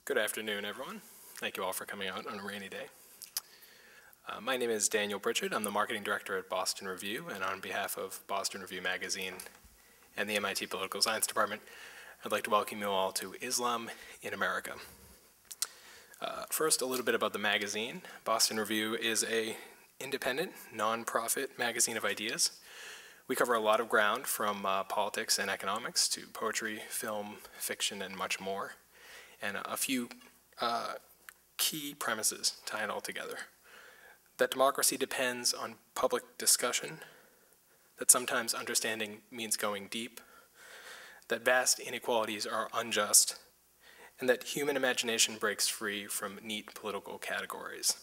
Good afternoon, everyone. Thank you all for coming out on a rainy day. My name is Daniel Pritchard. I'm the marketing director at Boston Review, and on behalf of Boston Review magazine and the MIT Political Science Department, I'd like to welcome you all to Islam in America. First, a little bit about the magazine. Boston Review is an independent, non-profit magazine of ideas. We cover a lot of ground, from politics and economics to poetry, film, fiction, and much more. And a few key premises tie it all together. That democracy depends on public discussion, that sometimes understanding means going deep, that vast inequalities are unjust, and that human imagination breaks free from neat political categories.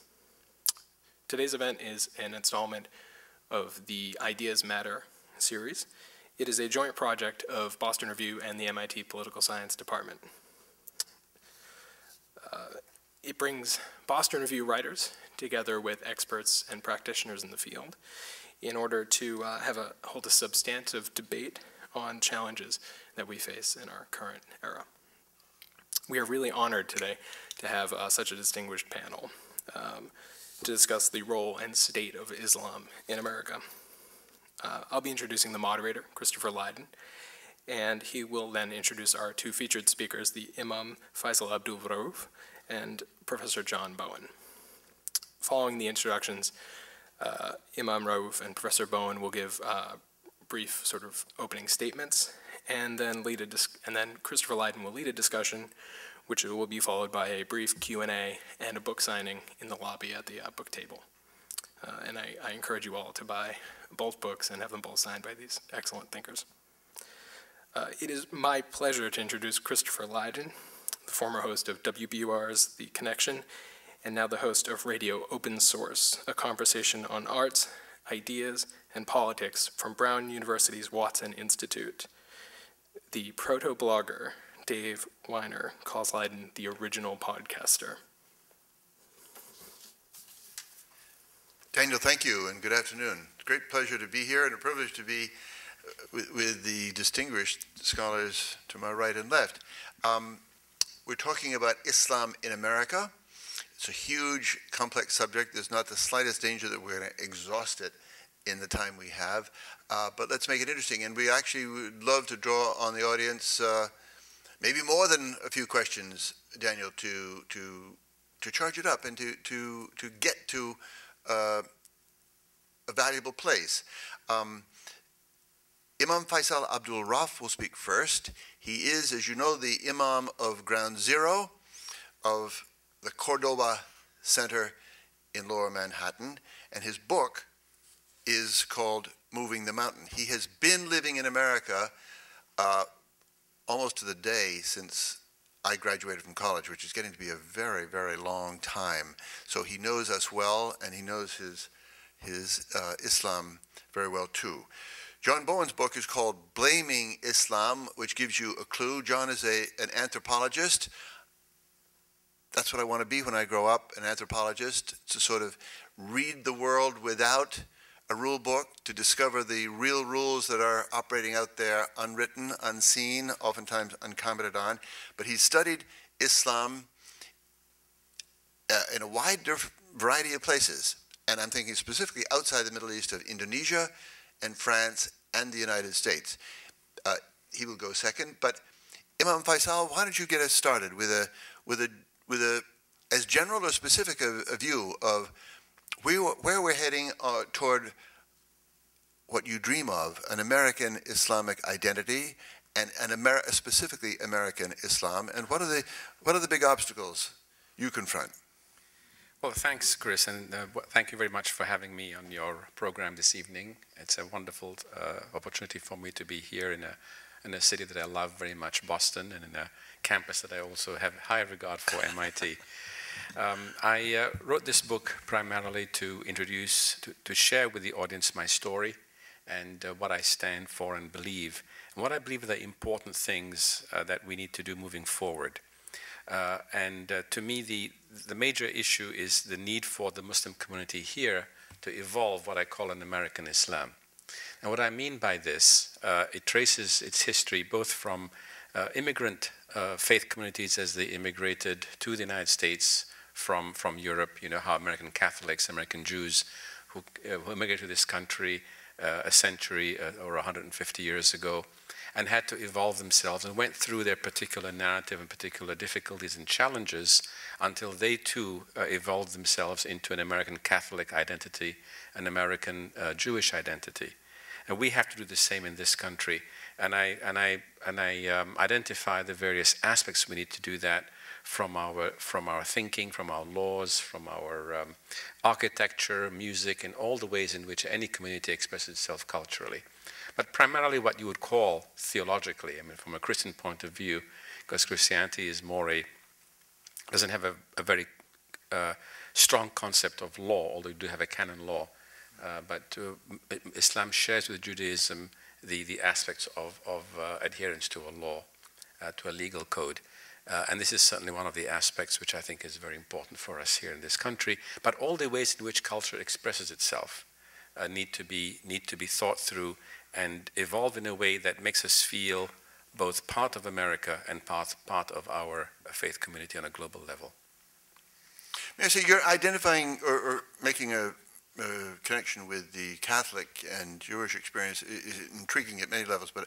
Today's event is an installment of the Ideas Matter series. It is a joint project of Boston Review and the MIT Political Science Department. It brings Boston Review writers together with experts and practitioners in the field in order to hold a substantive debate on challenges that we face in our current era. We are really honored today to have such a distinguished panel to discuss the role and state of Islam in America. I'll be introducing the moderator, Christopher Lydon, and he will then introduce our two featured speakers, the Imam Feisal Abdul Rauf and Professor John Bowen. Following the introductions, Imam Rauf and Professor Bowen will give brief sort of opening statements, and then Christopher Lydon will lead a discussion, which will be followed by a brief Q&A and a book signing in the lobby at the book table. And I encourage you all to buy both books and have them both signed by these excellent thinkers. It is my pleasure to introduce Christopher Lydon, the former host of WBUR's The Connection, and now the host of Radio Open Source, a conversation on arts, ideas, and politics from Brown University's Watson Institute. The proto-blogger, Dave Weiner, calls Lydon the original podcaster. Daniel, thank you, and good afternoon. It's a great pleasure to be here and a privilege to be with the distinguished scholars to my right and left. We're talking about Islam in America. It's a huge, complex subject. There's not the slightest danger that we're going to exhaust it in the time we have. But let's make it interesting. And we actually would love to draw on the audience maybe more than a few questions, Daniel, to charge it up and to get to a valuable place. Imam Feisal Abdul Rauf will speak first. He is, as you know, the Imam of Ground Zero of the Cordoba Center in Lower Manhattan, and his book is called Moving the Mountain. He has been living in America almost to the day since I graduated from college, which is getting to be a very, very long time. So he knows us well, and he knows his Islam very well too. John Bowen's book is called Blaming Islam, which gives you a clue. John is an anthropologist. That's what I want to be when I grow up, an anthropologist, to sort of read the world without a rule book, to discover the real rules that are operating out there, unwritten, unseen, oftentimes uncommented on. But he's studied Islam in a wide variety of places. And I'm thinking specifically outside the Middle East of Indonesia and France and the United States. He will go second. But Imam Feisal, why don't you get us started with a as general or specific a view of where we're heading toward what you dream of, an American Islamic identity, and specifically American Islam, and what are the big obstacles you confront? Well, thanks, Chris, and thank you very much for having me on your program this evening. It's a wonderful opportunity for me to be here in a city that I love very much, Boston, and in a campus that I also have high regard for, MIT. I wrote this book primarily to introduce, to share with the audience my story and what I stand for and believe, and what I believe are the important things that we need to do moving forward. To me, the major issue is the need for the Muslim community here to evolve what I call an American Islam. And what I mean by this, it traces its history both from immigrant faith communities as they immigrated to the United States from Europe, you know, how American Catholics, American Jews who immigrated to this country a century or 150 years ago and had to evolve themselves and went through their particular narrative and particular difficulties and challenges until they too evolved themselves into an American Catholic identity, an American Jewish identity. And we have to do the same in this country. And I identify the various aspects we need to do that from our thinking, from our laws, from our architecture, music, and all the ways in which any community expresses itself culturally. But primarily what you would call theologically, I mean, from a Christian point of view, because Christianity is more doesn't have a very strong concept of law, although you do have a canon law. But Islam shares with Judaism the aspects of adherence to a law, to a legal code. And this is certainly one of the aspects which I think is very important for us here in this country. But all the ways in which culture expresses itself need to be thought through and evolve in a way that makes us feel both part of America and part of our faith community on a global level. So you're identifying or making a connection with the Catholic and Jewish experience is intriguing at many levels, but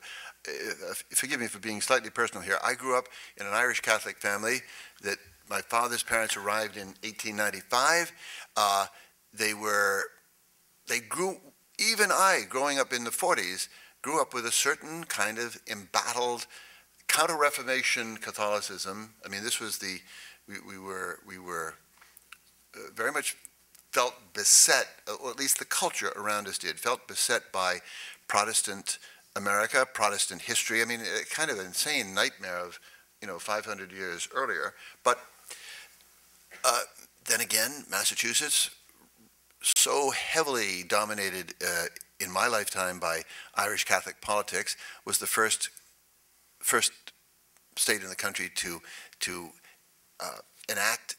forgive me for being slightly personal here. I grew up in an Irish Catholic family that my father's parents arrived in 1895. Even I, growing up in the 40s, grew up with a certain kind of embattled counter-Reformation Catholicism. I mean, this was we were very much felt beset, or at least the culture around us did, felt beset by Protestant America, Protestant history. I mean, a kind of insane nightmare of, 500 years earlier. But then again, Massachusetts, so heavily dominated in my lifetime by Irish Catholic politics, was the first state in the country to enact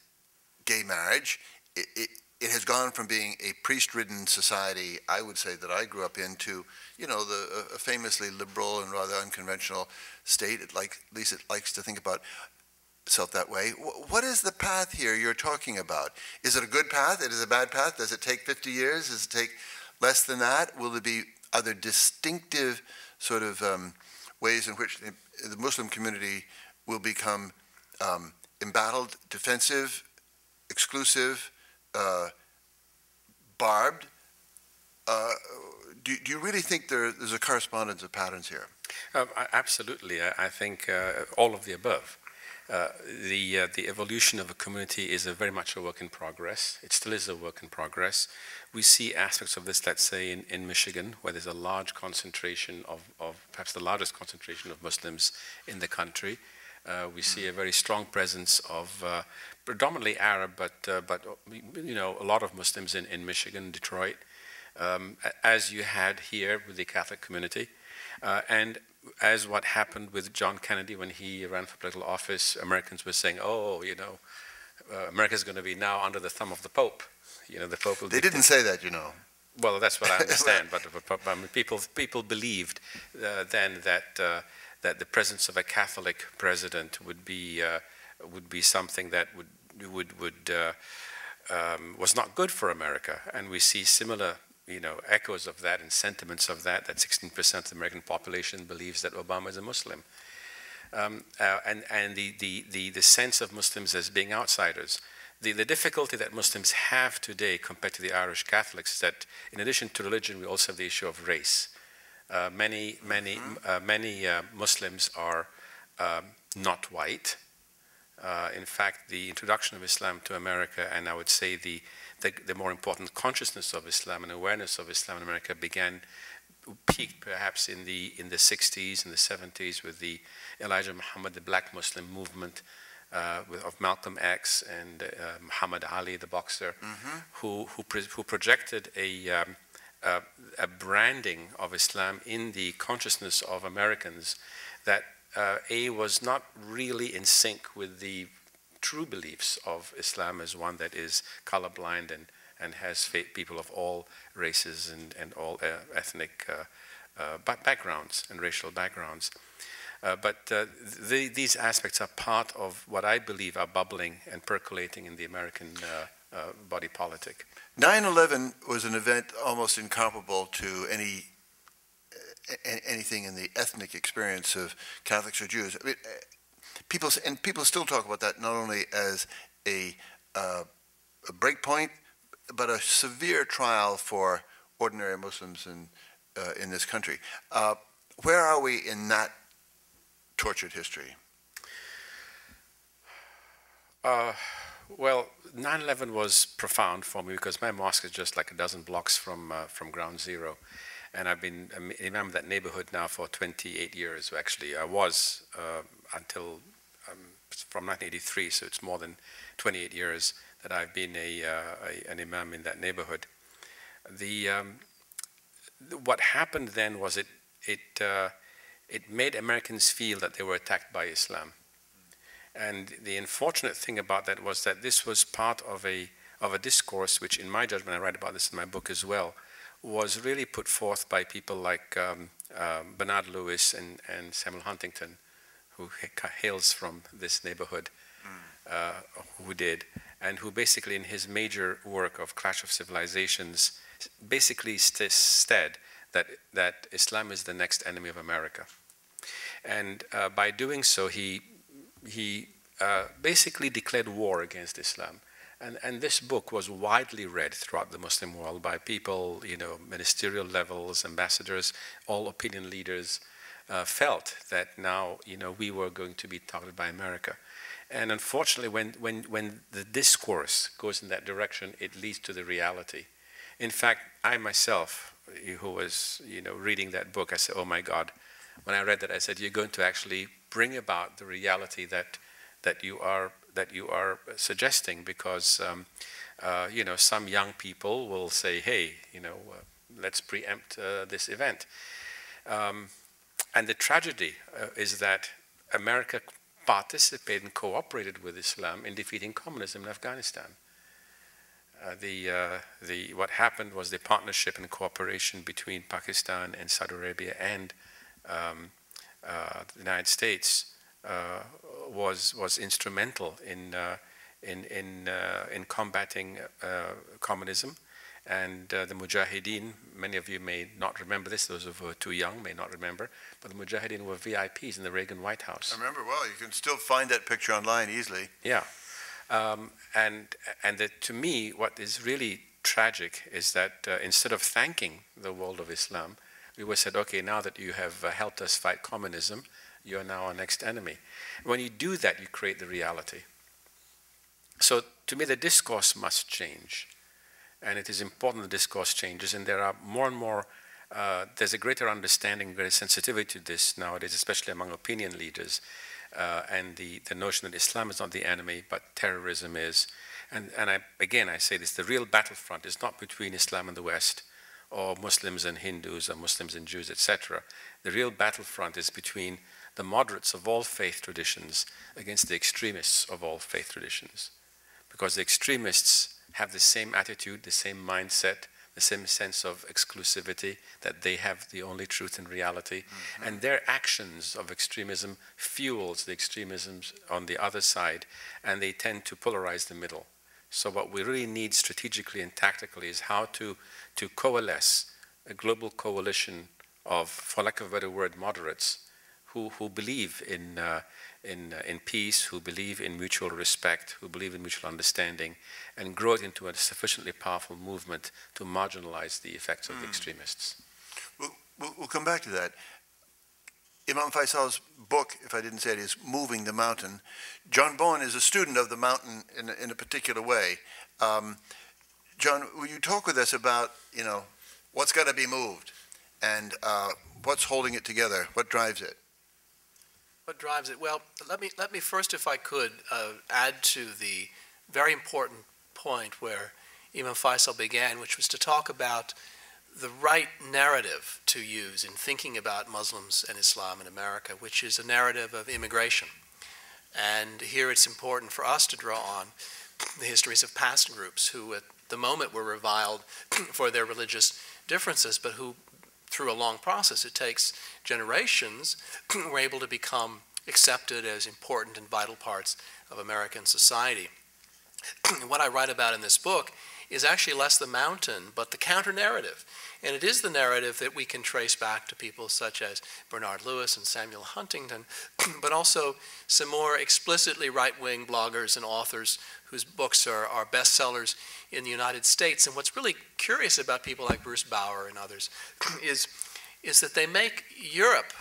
gay marriage. It has gone from being a priest-ridden society, I would say, that I grew up in, to, a famously liberal and rather unconventional state. At least it likes to think about itself that way. What is the path here you're talking about? Is it a good path? It is a bad path? Does it take 50 years? Does it take less than that? Will there be other distinctive sort of ways in which the Muslim community will become embattled, defensive, exclusive, barbed? Do you really think there's a correspondence of patterns here? Absolutely. I think all of the above. The evolution of a community is very much a work in progress. It still is a work in progress. We see aspects of this, let's say, in Michigan, where there's a large concentration of perhaps the largest concentration of Muslims in the country. We see a very strong presence of predominantly Arab, but a lot of Muslims in Michigan, Detroit, as you had here with the Catholic community, and as what happened with John Kennedy when he ran for political office. Americans were saying, America's going to be now under the thumb of the Pope. The Pope will. They didn't say that, Well, that's what I understand, but people believed then that the presence of a Catholic president would be something that was not good for America, and we see similar echoes of that and sentiments of that 16% of the American population believes that Obama is a Muslim, and the sense of Muslims as being outsiders. The difficulty that Muslims have today compared to the Irish Catholics is that in addition to religion, we also have the issue of race. Many Muslims are not white. In fact, the introduction of Islam to America, and I would say the more important consciousness of Islam and awareness of Islam in America peaked perhaps in the 60s and the 70s with the Elijah Muhammad, the Black Muslim movement of Malcolm X and Muhammad Ali, the boxer, who projected a branding of Islam in the consciousness of Americans that was not really in sync with the true beliefs of Islam as one that is colorblind and has people of all races and all ethnic backgrounds and racial backgrounds. These aspects are part of what I believe are bubbling and percolating in the American body politic. 9/11 was an event almost incomparable to anything in the ethnic experience of Catholics or Jews. I mean, people still talk about that not only as a breakpoint, but a severe trial for ordinary Muslims in this country. Where are we in that tortured history? Well, 9/11 was profound for me because my mosque is just like a dozen blocks from ground zero. And I've been Imam of that neighborhood now for 28 years. Actually, I was until from 1983, so it's more than 28 years that I've been an Imam in that neighborhood. What happened then was it made Americans feel that they were attacked by Islam. And the unfortunate thing about that was that this was part of a discourse which, in my judgment, I write about this in my book as well, was really put forth by people like Bernard Lewis and Samuel Huntington, who hails from this neighborhood, who did, and who basically in his major work of Clash of Civilizations basically said that Islam is the next enemy of America. And by doing so, he basically declared war against Islam. And this book was widely read throughout the Muslim world by people, ministerial levels, ambassadors, all opinion leaders felt that now, we were going to be targeted by America. And unfortunately, when the discourse goes in that direction, it leads to the reality. In fact, I myself, who was, reading that book, I said, oh my God. When I read that, I said, you're going to actually bring about the reality that you are suggesting, because some young people will say, hey, let's preempt this event. And the tragedy is that America participated and cooperated with Islam in defeating communism in Afghanistan. What happened was the partnership and cooperation between Pakistan and Saudi Arabia and the United States was instrumental in combating communism. And the Mujahideen, many of you may not remember this, those who are too young may not remember, but the Mujahideen were VIPs in the Reagan White House. I remember well. You can still find that picture online easily. Yeah. To me, what is really tragic is that instead of thanking the world of Islam, we were said, okay, now that you have helped us fight communism, you are now our next enemy. When you do that, you create the reality. So to me, the discourse must change. And it is important the discourse changes. And there are more and more, there's a greater understanding, greater sensitivity to this nowadays, especially among opinion leaders. And the notion that Islam is not the enemy, but terrorism is. And I say this, the real battlefront is not between Islam and the West, or Muslims and Hindus, or Muslims and Jews, etc. The real battlefront is between the moderates of all faith traditions against the extremists of all faith traditions. Because the extremists have the same attitude, the same mindset, the same sense of exclusivity, that they have the only truth in reality. Mm-hmm. And their actions of extremism fuels the extremisms on the other side, and they tend to polarize the middle. So what we really need strategically and tactically is how to coalesce a global coalition of, for lack of a better word, moderates who believe in peace, who believe in mutual respect, who believe in mutual understanding, and grow it into a sufficiently powerful movement to marginalize the effects of the extremists. We'll come back to that. Imam Feisal's book, if I didn't say it, is Moving the Mountain. John Bowen is a student of the mountain in a particular way. John, will you talk with us about, what's got to be moved and what's holding it together? What drives it? What drives it? Well, let me first, if I could, add to the very important point where Imam Feisal began, which was to talk about the right narrative to use in thinking about Muslims and Islam in America, which is a narrative of immigration. And here it's important for us to draw on the histories of past groups who at the moment were reviled for their religious differences, but who through a long process. It takes generations. We're able to become accepted as important and vital parts of American society. What I write about in this book is actually less the mountain, but the counter-narrative. And it is the narrative that we can trace back to people such as Bernard Lewis and Samuel Huntington, but also some more explicitly right-wing bloggers and authors whose books are bestsellers in the United States. And what's really curious about people like Bruce Bauer and others is that they make Europe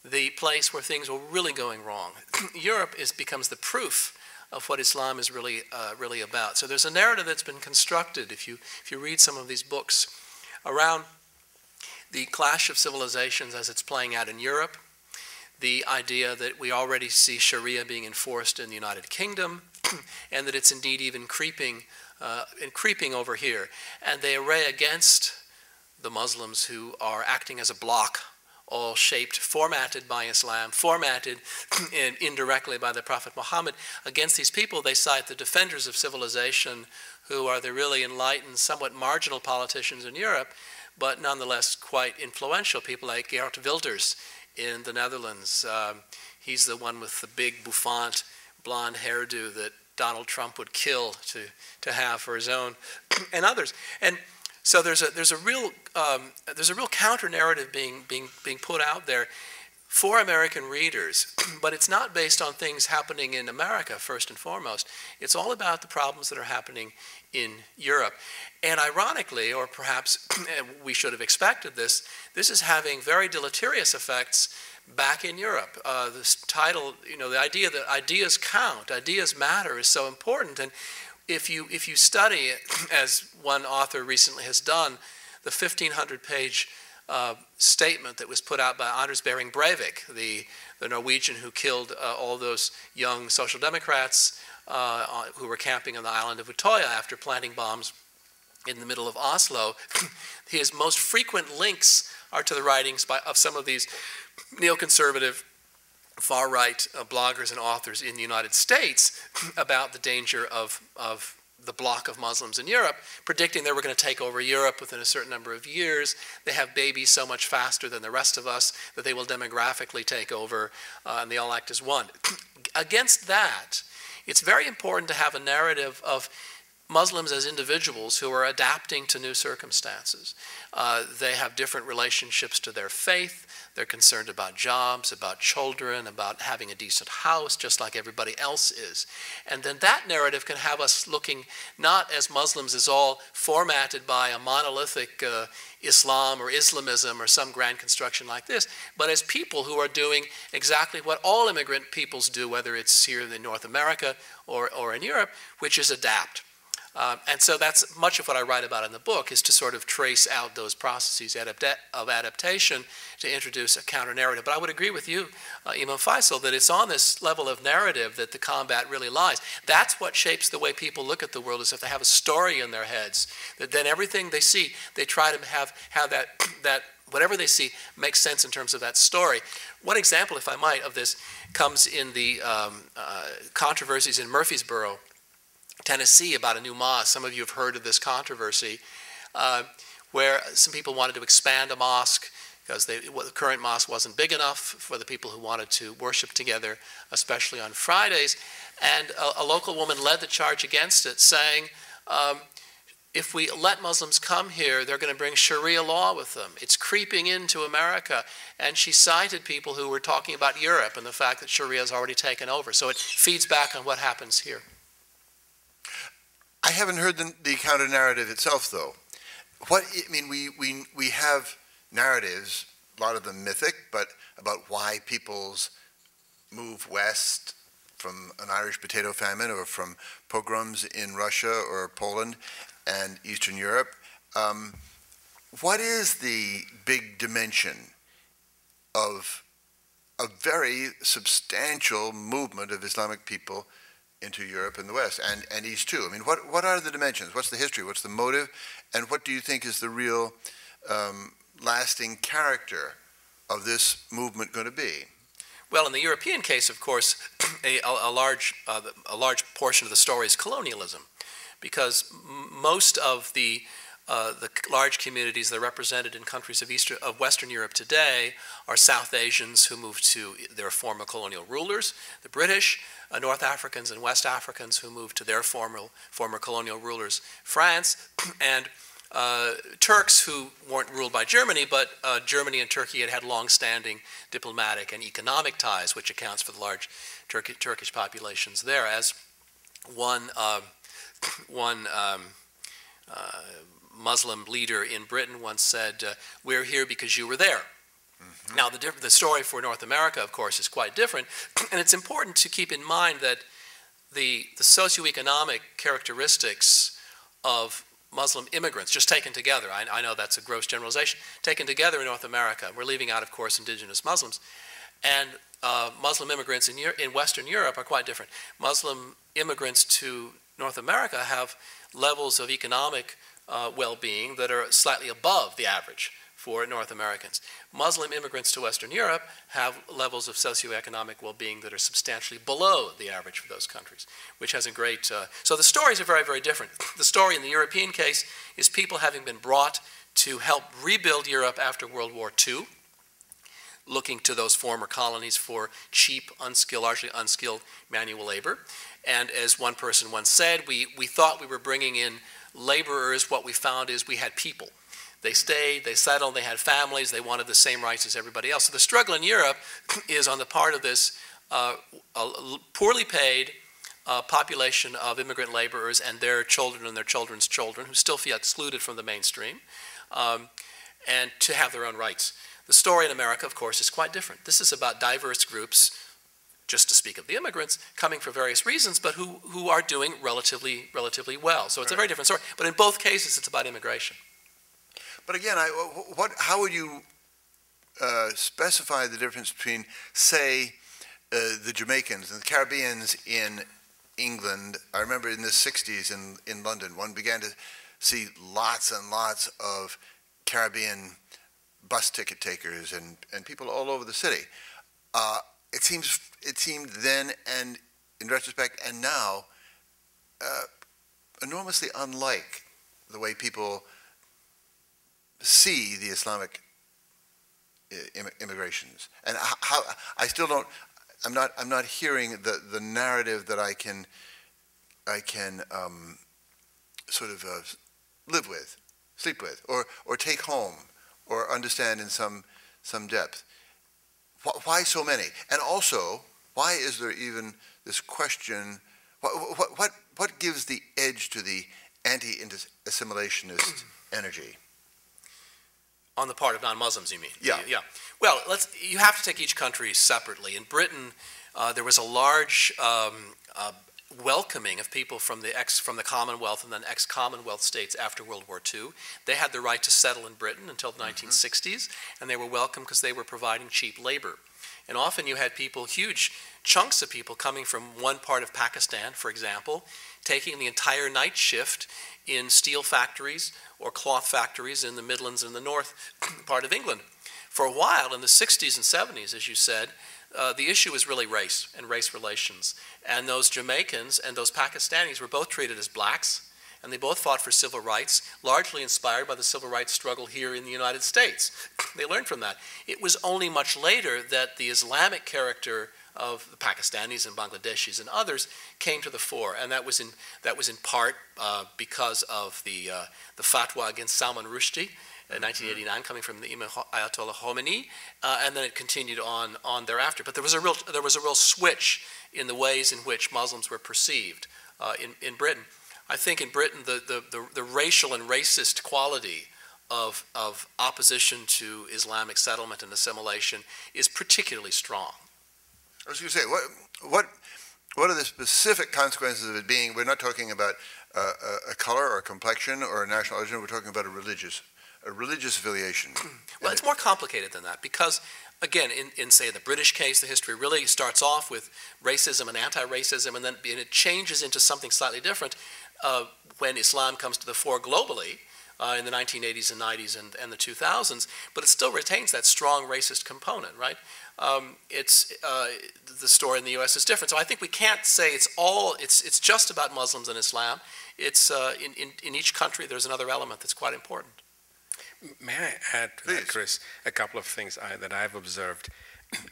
the place where things are really going wrong. Europe becomes the proof of what Islam is really about. So there's a narrative that's been constructed, if you read some of these books, around the clash of civilizations as it's playing out in Europe, the idea that we already see Sharia being enforced in the United Kingdom, and that it's indeed even creeping over here. And they array against the Muslims who are acting as a bloc, all shaped, formatted by Islam, formatted indirectly by the Prophet Muhammad. Against these people, they cite the defenders of civilization, who are the really enlightened, somewhat marginal politicians in Europe, but nonetheless quite influential, people like Geert Wilders in the Netherlands. He's the one with the big bouffant blonde hairdo that Donald Trump would kill to have for his own, and others. And so there's a real counter narrative being put out there for American readers, but it's not based on things happening in America first and foremost. It's all about the problems that are happening in Europe. And ironically, or perhaps we should have expected this is having very deleterious effects back in Europe. This title, the idea that ideas count, ideas matter, is so important. And if you study, as one author recently has done, the 1,500-page statement that was put out by Anders Behring Breivik, the Norwegian who killed all those young social democrats who were camping on the island of Utøya after planting bombs in the middle of Oslo. His most frequent links are to the writings of some of these neoconservative, far-right bloggers and authors in the United States about the danger of the bloc of Muslims in Europe, predicting they were going to take over Europe within a certain number of years. They have babies so much faster than the rest of us that they will demographically take over, and they all act as one. Against that, it's very important to have a narrative of Muslims as individuals who are adapting to new circumstances. They have different relationships to their faith. They're concerned about jobs, about children, about having a decent house, just like everybody else is. And then that narrative can have us looking not as Muslims as all formatted by a monolithic Islam or Islamism or some grand construction like this, but as people who are doing exactly what all immigrant peoples do, whether it's here in North America or in Europe, which is adapt. And so that's much of what I write about in the book, is to sort of trace out those processes of adaptation to introduce a counter-narrative. But I would agree with you, Imam Feisal, that it's on this level of narrative that the combat really lies. That's what shapes the way people look at the world, is if they have a story in their heads, that then everything they see, they try to have that whatever they see makes sense in terms of that story. One example, if I might, of this comes in the controversies in Murfreesboro, Tennessee, about a new mosque. Some of you have heard of this controversy, where some people wanted to expand a mosque because the current mosque wasn't big enough for the people who wanted to worship together, especially on Fridays. And a local woman led the charge against it, saying, if we let Muslims come here, they're going to bring Sharia law with them. It's creeping into America. And she cited people who were talking about Europe and the fact that Sharia has already taken over. So it feeds back on what happens here. I haven't heard the counter-narrative itself, though. We have narratives, a lot of them mythic, but about why peoples move west from an Irish potato famine or from pogroms in Russia or Poland and Eastern Europe. What is the big dimension of a very substantial movement of Islamic people into Europe and the West, and East too? I mean, what are the dimensions? What's the history? What's the motive? And what do you think is the real lasting character of this movement going to be? Well, in the European case, of course, a large portion of the story is colonialism, because most of the the large communities that are represented in countries of Western Europe today are South Asians who moved to their former colonial rulers, the British, North Africans and West Africans who moved to their former colonial rulers, France, and Turks who weren't ruled by Germany, but Germany and Turkey had long-standing diplomatic and economic ties, which accounts for the large Turkish populations there. As one Muslim leader in Britain once said, "We're here because you were there." Mm-hmm. Now, the story for North America, of course, is quite different, and it's important to keep in mind that the socioeconomic characteristics of Muslim immigrants, just taken together, I know that's a gross generalization, taken together in North America, we're leaving out, of course, indigenous Muslims, and Muslim immigrants in Western Europe are quite different. Muslim immigrants to North America have levels of economic well-being that are slightly above the average for North Americans. Muslim immigrants to Western Europe have levels of socioeconomic well-being that are substantially below the average for those countries, which has a great... so the stories are very, very different. The story in the European case is people having been brought to help rebuild Europe after World War II, looking to those former colonies for cheap, largely unskilled manual labor. And as one person once said, we thought we were bringing in laborers. What we found is we had people. They stayed, they settled, they had families, they wanted the same rights as everybody else. So the struggle in Europe is on the part of this poorly paid population of immigrant laborers and their children and their children's children who still feel excluded from the mainstream, and to have their own rights. The story in America, of course, is quite different. This is about diverse groups, just to speak of the immigrants, coming for various reasons, but who are doing relatively well. So it's a very different story. But in both cases, it's about immigration. But again, how would you specify the difference between, say, the Jamaicans and the Caribbeans in England? I remember in the 60s in London, one began to see lots and lots of Caribbean bus ticket takers and people all over the city. It seemed then, and in retrospect, and now, enormously unlike the way people see the Islamic immigrations. And how I still don't. I'm not hearing the narrative that I can sort of live with, sleep with, or take home, or understand in some depth. Why so many? And also, why is there even this question? What gives the edge to the anti-assimilationist energy? On the part of non-Muslims, you mean? Yeah. Yeah. Well, you have to take each country separately. In Britain, there was a large welcoming of people from the Commonwealth and then ex-Commonwealth states after World War II. They had the right to settle in Britain until the 1960s, and they were welcome because they were providing cheap labor. And often you had people, huge chunks of people coming from one part of Pakistan, for example, taking the entire night shift in steel factories or cloth factories in the Midlands and the north part of England. For a while, in the 60s and 70s, as you said, the issue was really race and race relations. And those Jamaicans and those Pakistanis were both treated as blacks, and they both fought for civil rights, largely inspired by the civil rights struggle here in the United States. They learned from that. It was only much later that the Islamic character of the Pakistanis and Bangladeshis and others came to the fore, and that was in part because of the fatwa against Salman Rushdie in 1989, coming from the Imam Ayatollah Khomeini, and then it continued on thereafter. But there was a real switch in the ways in which Muslims were perceived in Britain. I think in Britain the racial and racist quality of opposition to Islamic settlement and assimilation is particularly strong. I was going to say, what are the specific consequences of it being? We're not talking about a color or a complexion or a national origin. We're talking about a religious affiliation. Well, it's more complicated than that because, again, in say the British case, the history really starts off with racism and anti-racism, and then it changes into something slightly different when Islam comes to the fore globally in the 1980s and 90s and the 2000s. But it still retains that strong racist component, right? the story in the U.S. is different. So I think we can't say it's just about Muslims and Islam. It's in each country there's another element that's quite important. May I add to that, Chris, a couple of things that I've observed.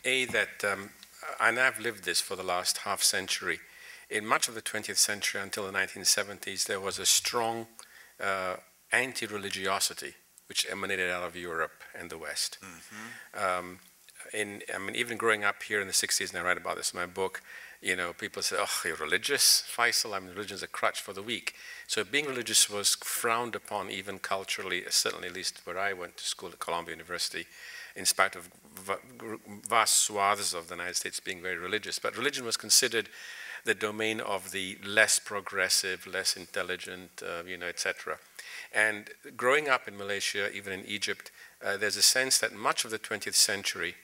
And I've lived this for the last half century. In much of the 20th century until the 1970s, there was a strong anti-religiosity which emanated out of Europe and the West. Even growing up here in the 60s, and I write about this in my book, people say, oh, you're religious, Feisal? Religion's a crutch for the weak. So being religious was frowned upon even culturally, certainly at least where I went to school at Columbia University, in spite of vast swaths of the United States being very religious. But religion was considered the domain of the less progressive, less intelligent, etc. And growing up in Malaysia, even in Egypt, there's a sense that much of the 20th century,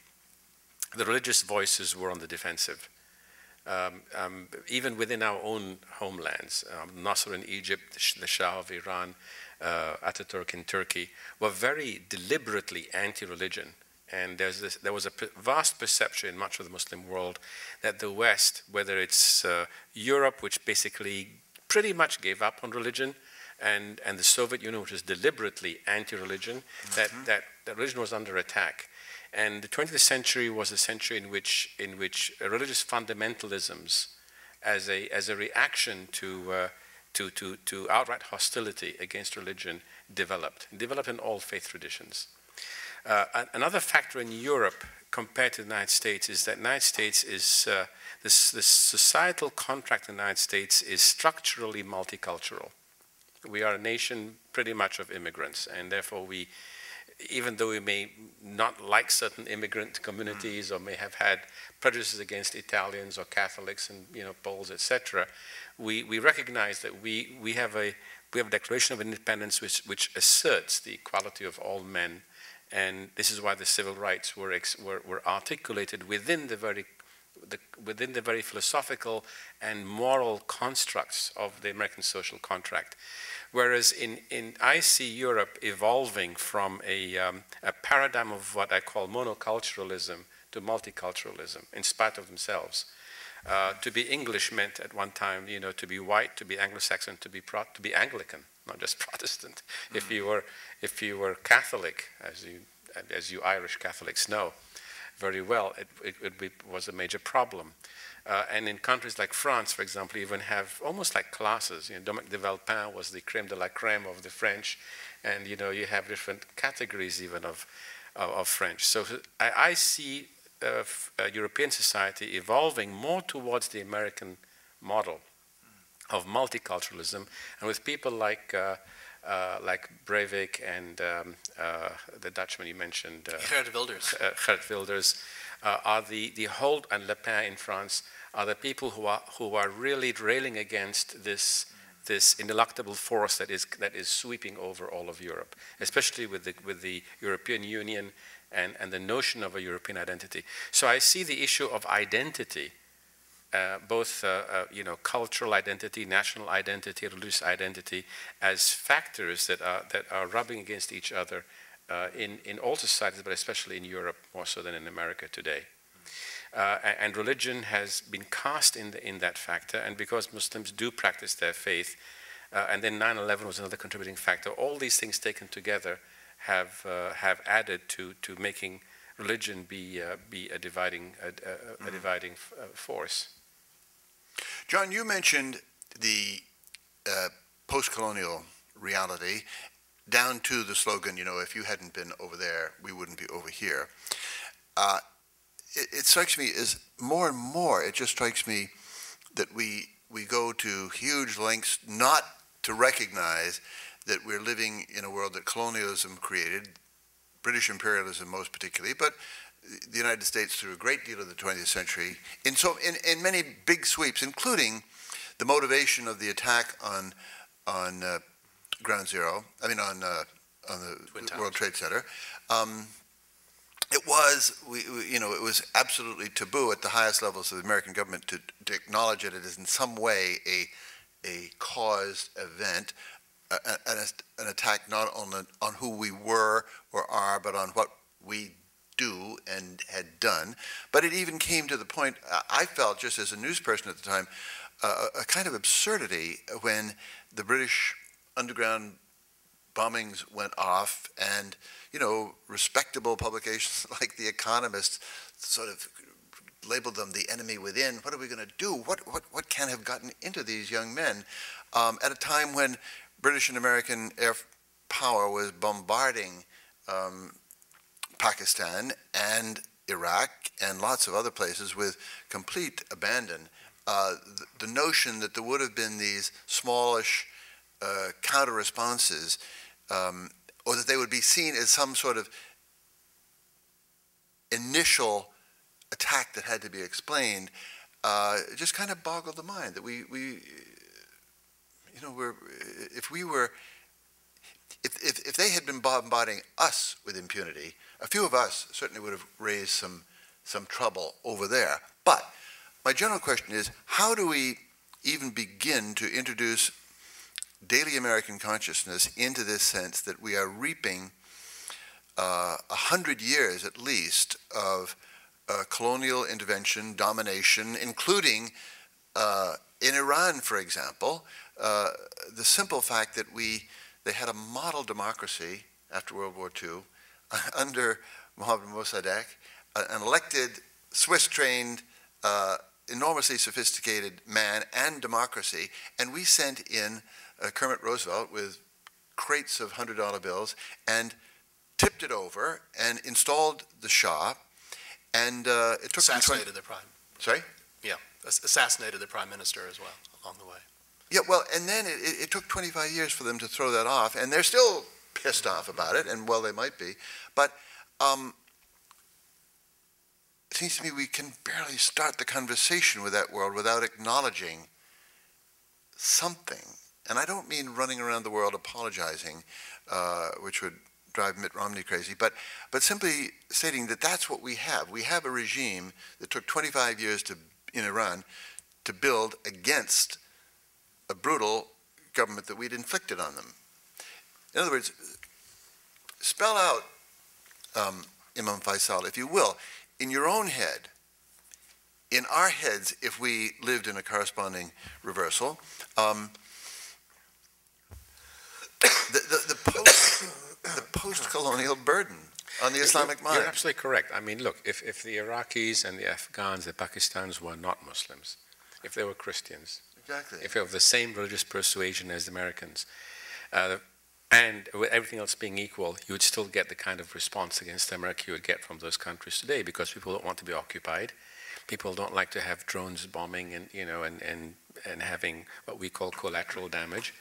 the religious voices were on the defensive. Even within our own homelands, Nasser in Egypt, the Shah of Iran, Ataturk in Turkey, were very deliberately anti-religion. And there was a vast perception in much of the Muslim world that the West, whether it's Europe, which basically pretty much gave up on religion, and the Soviet Union, which was deliberately anti-religion, that religion was under attack. And the 20th century was a century in which religious fundamentalisms, as a reaction to outright hostility against religion, developed in all faith traditions. Another factor in Europe compared to the United States is that the United States is, the societal contract in the United States is structurally multicultural. We are a nation pretty much of immigrants, and therefore even though we may not like certain immigrant communities or may have had prejudices against Italians or Catholics and Poles, etc., we recognize that we have a Declaration of Independence which asserts the equality of all men. And this is why the civil rights were articulated within the very philosophical and moral constructs of the American social contract. Whereas I see Europe evolving from a paradigm of what I call monoculturalism to multiculturalism, in spite of themselves. To be English meant at one time, to be white, to be Anglo-Saxon, to be Anglican, not just Protestant. If you were Catholic, as you Irish Catholics know very well, it was a major problem. And in countries like France, for example, you even have almost like classes. Dominique de Villepin was the crème de la crème of the French, and you have different categories even of French. So I see European society evolving more towards the American model of multiculturalism, and with people like Breivik and the Dutchman you mentioned, Geert Wilders. Geert Wilders, are the whole, and Le Pen in France, are the people who are really railing against this ineluctable force that is sweeping over all of Europe, especially with the European Union and the notion of a European identity. So I see the issue of identity, both cultural identity, national identity, religious identity, as factors that are rubbing against each other in all societies, but especially in Europe more so than in America today. And religion has been cast in that factor, and because Muslims do practice their faith, and then 9/11 was another contributing factor. All these things taken together have added to making religion be a dividing force. John, you mentioned the post-colonial reality, down to the slogan, if you hadn't been over there, we wouldn't be over here. It strikes me as more and more, it just strikes me that we go to huge lengths not to recognize that we're living in a world that colonialism created, British imperialism most particularly, but the United States through a great deal of the 20th century, in many big sweeps, including the motivation of the attack on Ground Zero, on the World Trade Center. It was, it was absolutely taboo at the highest levels of the American government to acknowledge it as in some way a caused event, an attack not only on who we were or are, but on what we do and had done. But it even came to the point, I felt, just as a news person at the time, a kind of absurdity when the British underground bombings went off, and respectable publications like The Economist sort of labeled them the enemy within. What are we going to do? What can have gotten into these young men at a time when British and American air power was bombarding Pakistan and Iraq and lots of other places with complete abandon? The notion that there would have been these smallish counter responses, or that they would be seen as some sort of initial attack that had to be explained, just kind of boggled the mind. That if they had been bombarding us with impunity, a few of us certainly would have raised some trouble over there. But my general question is, how do we even begin to introduce daily American consciousness into this sense that we are reaping 100 years at least of colonial intervention, domination, including in Iran, for example, the simple fact that they had a model democracy after World War II under Mohammad Mossadegh, an elected, Swiss-trained, enormously sophisticated man and democracy, and we sent in Kermit Roosevelt with crates of $100 bills and tipped it over and installed the Shah, and it took assassinated the prime. Sorry? Yeah, assassinated the prime minister as well along the way. Yeah, well, and then it took 25 years for them to throw that off, and they're still pissed off about it, and well, they might be, but it seems to me we can barely start the conversation with that world without acknowledging something. And I don't mean running around the world apologizing, which would drive Mitt Romney crazy, but simply stating that that's what we have. We have a regime that took 25 years in Iran to build against a brutal government that we'd inflicted on them. In other words, spell out, Imam Feisal, if you will, in your own head, in our heads, if we lived in a corresponding reversal, the post-colonial burden on the Islamic mind. You're absolutely correct. I mean, look, if the Iraqis and the Afghans, the Pakistanis were not Muslims, if they were Christians, exactly, if they were of the same religious persuasion as the Americans, and with everything else being equal, you would still get the kind of response against America you would get from those countries today, because people don't want to be occupied. People don't like to have drones bombing and and having what we call collateral damage.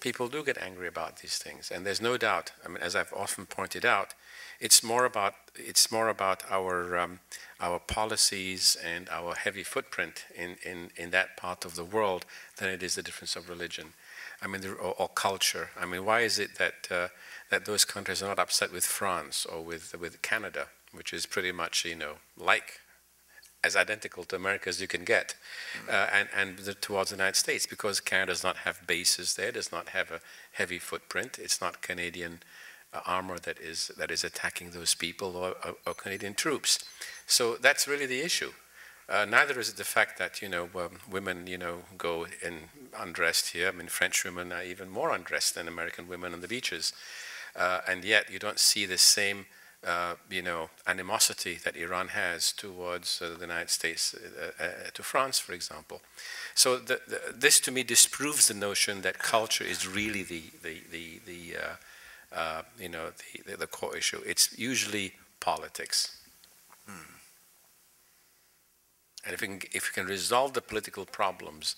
People do get angry about these things, and there's no doubt. I mean, as I've often pointed out, it's more about our policies and our heavy footprint in that part of the world than it is the difference of religion. I mean, or culture. I mean, why is it that those countries are not upset with France or with Canada, which is pretty much like as identical to America as you can get, and towards the United States, because Canada does not have bases there, does not have a heavy footprint. It's not Canadian armor that is attacking those people or Canadian troops. So that's really the issue. Neither is it the fact that women go in undressed here. I mean, French women are even more undressed than American women on the beaches, and yet you don't see the same animosity that Iran has towards the United States, to France, for example. So this to me disproves the notion that culture is really the core issue. It's usually politics. And if we can resolve the political problems,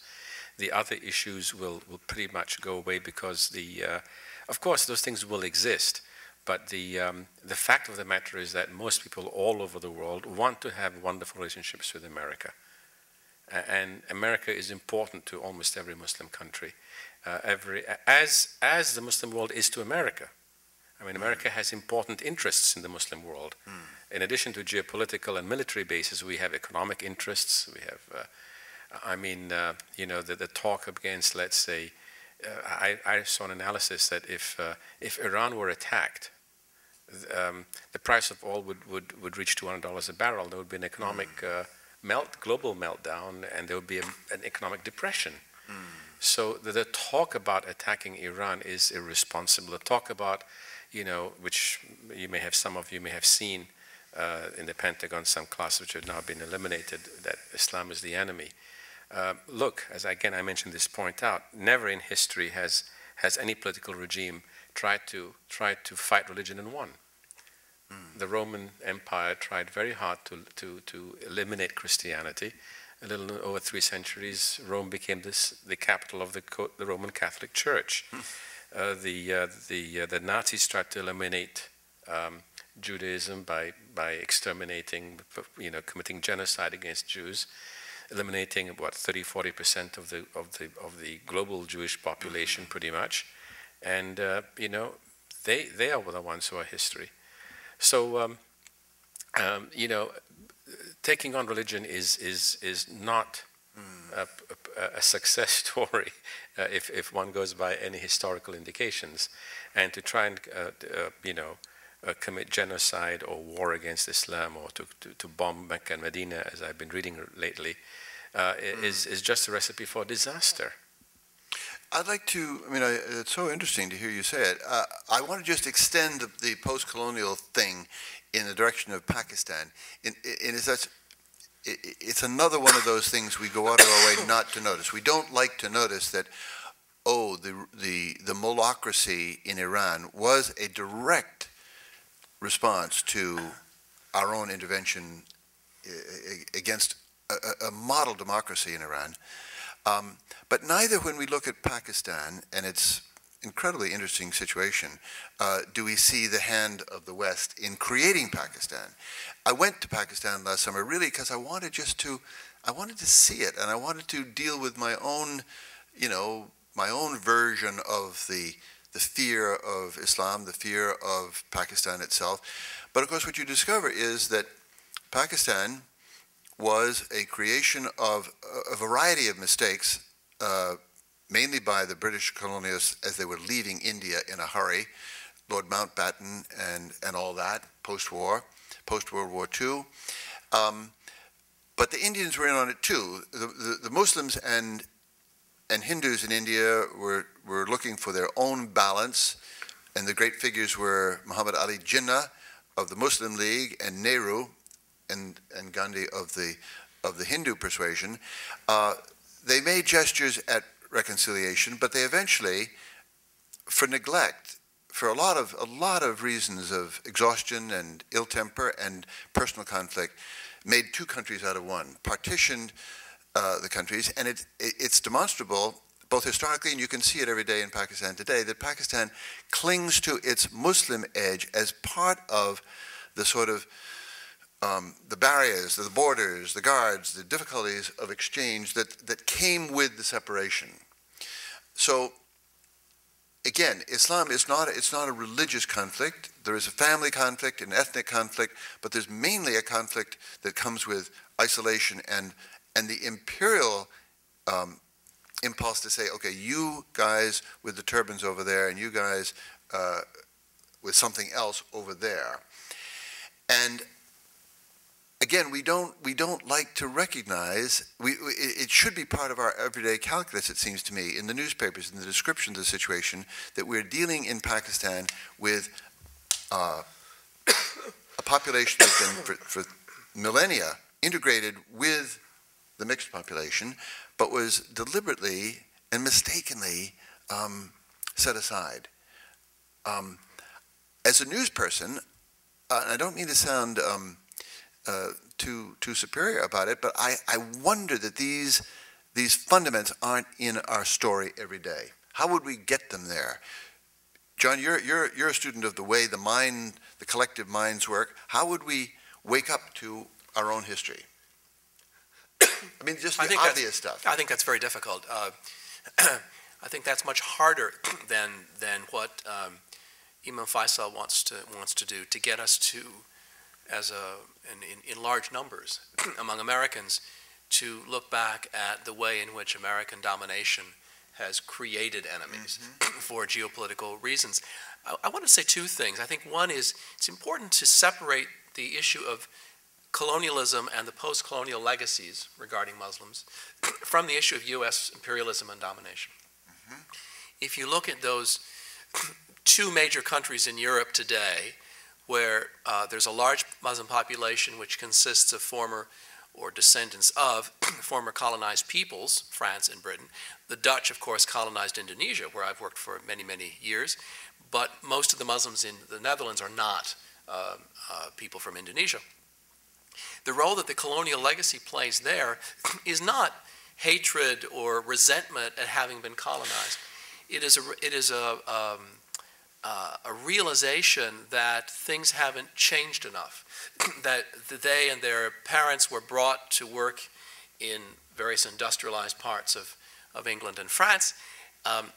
the other issues will pretty much go away, because of course those things will exist. But the fact of the matter is that most people all over the world want to have wonderful relationships with America. And America is important to almost every Muslim country, as the Muslim world is to America. I mean, America has important interests in the Muslim world. In addition to geopolitical and military bases, we have economic interests. We have, the talk against, let's say, I saw an analysis that if Iran were attacked, the price of oil would reach $200 a barrel. There would be an economic global meltdown, and there would be an economic depression. So the talk about attacking Iran is irresponsible. The talk about, which some of you may have seen in the Pentagon, some classes which have now been eliminated, that Islam is the enemy. Look, as again I mentioned this point out, never in history has any political regime tried to fight religion and won. The Roman Empire tried very hard to eliminate Christianity. A little over 3 centuries, Rome became the capital of the Roman Catholic Church. The Nazis tried to eliminate Judaism by exterminating, committing genocide against Jews, eliminating about 30–40% of the global Jewish population, pretty much, and they are the ones who are history. So taking on religion is not a success story if one goes by any historical indications, and to try and commit genocide or war against Islam, or to bomb Mecca and Medina, as I've been reading lately, is just a recipe for disaster. I'd like to, it's so interesting to hear you say it. I want to just extend the post-colonial thing in the direction of Pakistan. It's another one of those things we go out of our way not to notice. We don't like to notice that, the mullahocracy in Iran was a direct response to our own intervention against a model democracy in Iran. But neither when we look at Pakistan and its incredibly interesting situation do we see the hand of the West in creating Pakistan. I went to Pakistan last summer really because I wanted to see it, and I wanted to deal with my own, my own version of the fear of Islam, the fear of Pakistan itself. But of course what you discover is that Pakistan was a creation of a variety of mistakes, mainly by the British colonialists as they were leaving India in a hurry, Lord Mountbatten and all that, post-war, post-World War II. But the Indians were in on it too. The Muslims and Hindus in India were looking for their own balance, and the great figures were Muhammad Ali Jinnah of the Muslim League and Nehru and Gandhi of the Hindu persuasion. They made gestures at reconciliation, but they eventually, for neglect, for a lot of reasons of exhaustion and ill temper and personal conflict, made 2 countries out of one, partitioned the countries, and it's demonstrable both historically, and you can see it every day in Pakistan today, that Pakistan clings to its Muslim edge as part of the sort of the barriers, the borders, the guards, the difficulties of exchange that came with the separation. So again, Islam is not a religious conflict. There is a family conflict, an ethnic conflict, but there's mainly a conflict that comes with isolation and the imperial impulse to say, okay, you guys with the turbans over there, and you guys with something else over there. And again, we don't like to recognize, it should be part of our everyday calculus, it seems to me, in the newspapers, in the description of the situation, that we're dealing in Pakistan with a population that's been for millennia integrated with the mixed population, but was deliberately and mistakenly set aside. As a news person, and I don't mean to sound too superior about it, but I wonder that these fundaments aren't in our story every day. How would we get them there? John, you're a student of the way the collective minds work. How would we wake up to our own history? I mean, just the obvious stuff. I think that's very difficult. I think that's much harder than what Imam Feisal wants to do, to get us to, in large numbers among Americans, to look back at the way in which American domination has created enemies for geopolitical reasons. I want to say two things. I think one is it's important to separate the issue of colonialism and the post-colonial legacies regarding Muslims from the issue of U.S. imperialism and domination. If you look at those two major countries in Europe today, where there's a large Muslim population which consists of former or descendants of former colonized peoples, France and Britain. The Dutch, of course, colonized Indonesia, where I've worked for many, many years, but most of the Muslims in the Netherlands are not people from Indonesia. The role that the colonial legacy plays there is not hatred or resentment at having been colonized. It is a realization that things haven't changed enough, that they and their parents were brought to work in various industrialized parts of England and France.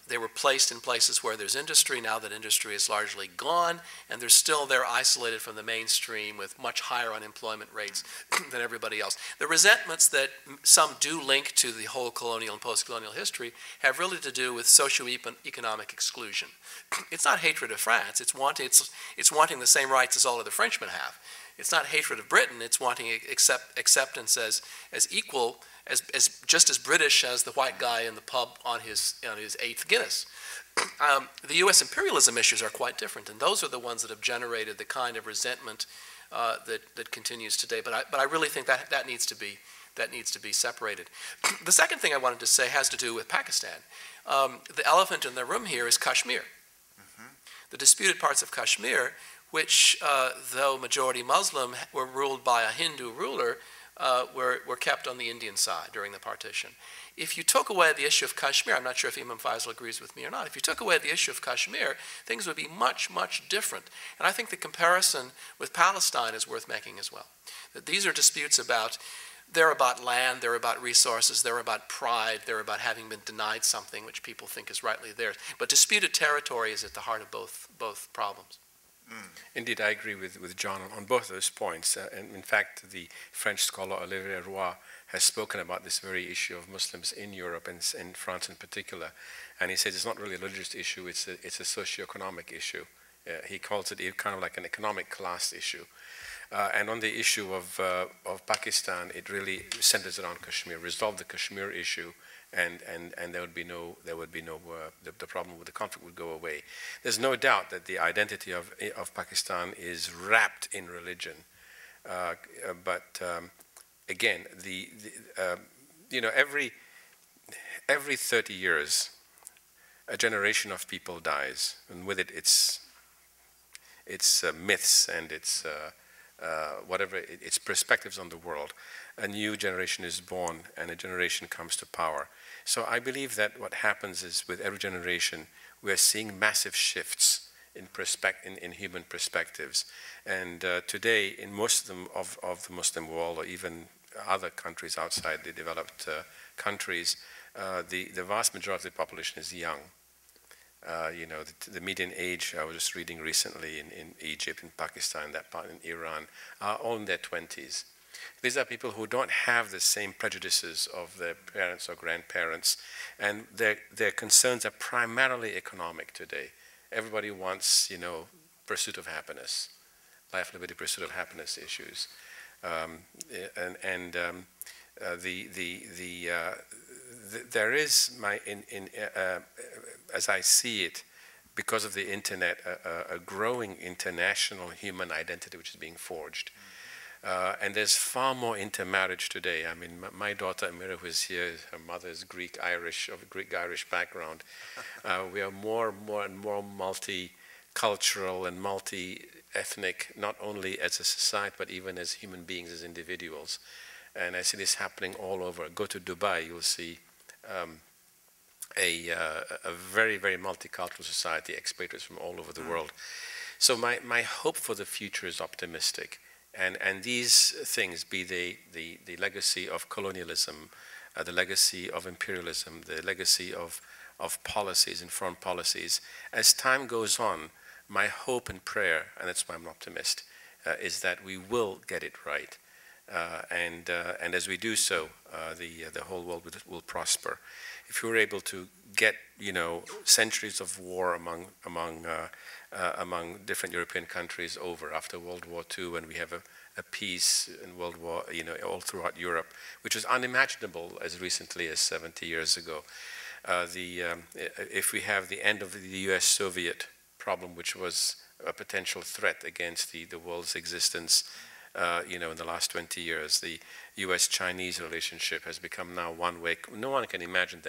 They were placed in places where there's industry. Now that industry is largely gone, and they're still there isolated from the mainstream with much higher unemployment rates than everybody else. The resentments that some do link to the whole colonial and post-colonial history have really to do with socio-economic exclusion. It's not hatred of France. It's wanting the same rights as all other Frenchmen have. It's not hatred of Britain. It's wanting acceptance as equal, as just as British as the white guy in the pub on his eighth Guinness. The U.S. imperialism issues are quite different, and those are the ones that have generated the kind of resentment that continues today. But I really think that needs to be separated. The second thing I wanted to say has to do with Pakistan. The elephant in the room here is Kashmir. The disputed parts of Kashmir, which, though majority Muslim, were ruled by a Hindu ruler, were kept on the Indian side during the partition. If you took away the issue of Kashmir, I'm not sure if Imam Feisal agrees with me or not, if you took away the issue of Kashmir, things would be much, much different. And I think the comparison with Palestine is worth making as well. That these are disputes they're about land, they're about resources, they're about pride, they're about having been denied something which people think is rightly theirs. But disputed territory is at the heart of both problems. Indeed, I agree with John on both those points. And in fact, the French scholar Olivier Roy has spoken about this very issue of Muslims in Europe and in France in particular. And he says it's not really a religious issue, it's a socio-economic issue. He calls it kind of like an economic class issue. And on the issue of Pakistan, it really centers around Kashmir. Resolve the Kashmir issue, and the problem with the conflict would go away. There's no doubt that the identity of Pakistan is wrapped in religion, but again, every 30 years, a generation of people dies, and with it, its myths and its its perspectives on the world. A new generation is born, and a generation comes to power. So I believe that what happens is, with every generation, we are seeing massive shifts in human perspectives. And today, in most of the Muslim world, or even other countries outside the developed countries, the vast majority of the population is young. The median age, I was just reading recently in Egypt, in Pakistan, that part in Iran, are all in their 20s. These are people who don't have the same prejudices of their parents or grandparents, and their concerns are primarily economic today. Everybody wants, pursuit of happiness, life, liberty, pursuit of happiness issues, there is as I see it, because of the internet, a growing international human identity which is being forged. And there's far more intermarriage today. I mean, my daughter Amira, who is here, her mother is Greek-Irish, of a Greek-Irish background. We are more and more multicultural and multi-ethnic, not only as a society, but even as human beings, as individuals. And I see this happening all over. Go to Dubai, you'll see a very, very multicultural society, expatriates from all over the world. So my hope for the future is optimistic. And these things, be they the legacy of colonialism, the legacy of imperialism, the legacy of policies and foreign policies, as time goes on, my hope and prayer, and that's why I'm an optimist, is that we will get it right. And as we do so, the whole world will prosper. If we're able to beget, centuries of war among different European countries over after World War II, when we have a peace in World War, all throughout Europe, which was unimaginable as recently as 70 years ago. If we have the end of the US-Soviet problem, which was a potential threat against the world's existence, in the last 20 years, the US-Chinese relationship has become now one way. No one can imagine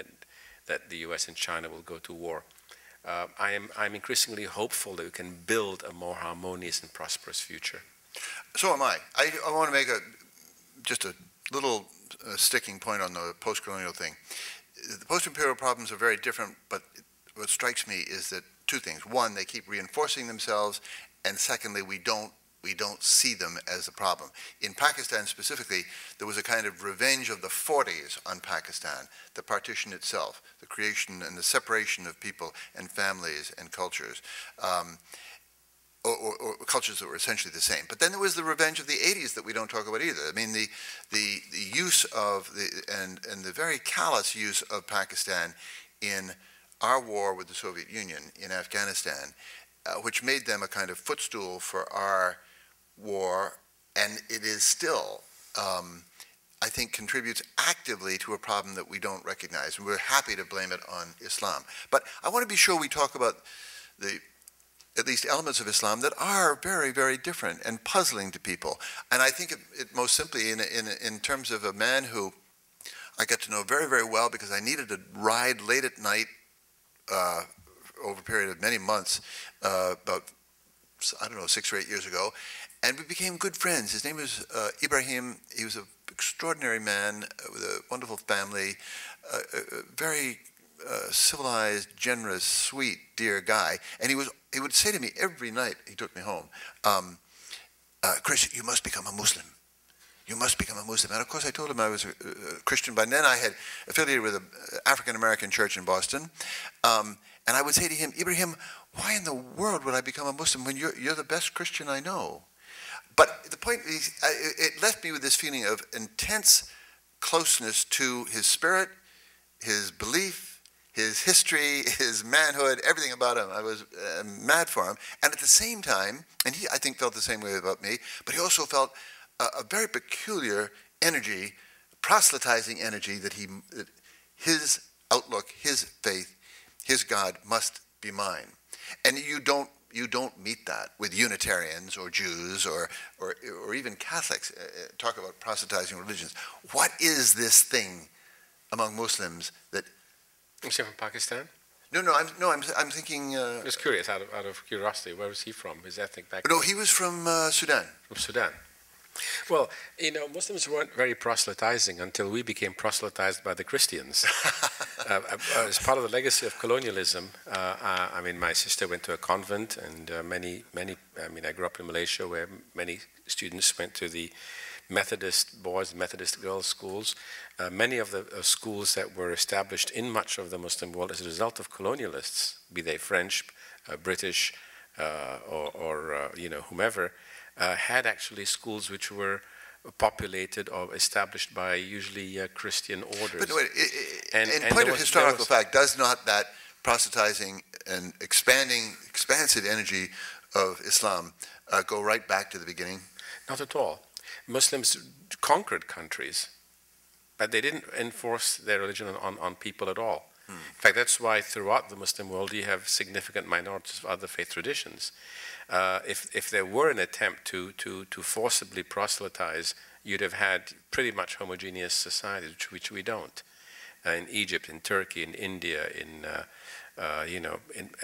that the US and China will go to war. I'm increasingly hopeful that we can build a more harmonious and prosperous future. So am I. I want to make just a little sticking point on the post-colonial thing. The post-imperial problems are very different, but what strikes me is that two things. One, they keep reinforcing themselves, and secondly, we don't see them as a problem. In Pakistan specifically, there was a kind of revenge of the 40s on Pakistan, the partition itself, the creation and the separation of people and families and cultures, or cultures that were essentially the same. But then there was the revenge of the 80s that we don't talk about either. I mean, the use of and the very callous use of Pakistan in our war with the Soviet Union in Afghanistan, which made them a kind of footstool for our war, and it is still, I think, contributes actively to a problem that we don't recognize, and we're happy to blame it on Islam. But I want to be sure we talk about at least elements of Islam that are very, very different and puzzling to people. And I think it most simply in terms of a man who I got to know very, very well because I needed to ride late at night over a period of many months, about, I don't know, 6 or 8 years ago, and we became good friends. His name was Ibrahim. He was an extraordinary man with a wonderful family, a very civilized, generous, sweet, dear guy. And he would say to me every night he took me home, Chris, you must become a Muslim. You must become a Muslim. And of course I told him I was a Christian. By then I had affiliated with an African-American church in Boston. And I would say to him, Ibrahim, why in the world would I become a Muslim when you're the best Christian I know? But the point is, it left me with this feeling of intense closeness to his spirit, his belief, his history, his manhood, everything about him. I was mad for him. And at the same time, and he, I think, felt the same way about me, but he also felt a very peculiar energy, proselytizing energy, that his outlook, his faith, his God must be mine. And you don't meet that with Unitarians or Jews or even Catholics. Talk about proselytizing religions. What is this thing among Muslims that? Is he from Pakistan? No. I'm thinking. Just curious, out of curiosity, where was he from? His ethnic background? No, he was from Sudan. From Sudan. Well, Muslims weren't very proselytizing until we became proselytized by the Christians. As part of the legacy of colonialism, I mean, my sister went to a convent, and I grew up in Malaysia, where many students went to the Methodist boys, Methodist girls schools. Many of the schools that were established in much of the Muslim world as a result of colonialists, be they French, British, or whomever, had actually schools which were populated or established by usually Christian orders. But wait, in point of historical fact, does not that proselytizing and expansive energy of Islam go right back to the beginning? Not at all. Muslims conquered countries, but they didn't enforce their religion on people at all. In fact, that's why throughout the Muslim world you have significant minorities of other faith traditions. If there were an attempt to forcibly proselytize, you'd have had pretty much homogeneous societies, which we don't. In Egypt, in Turkey, in India, in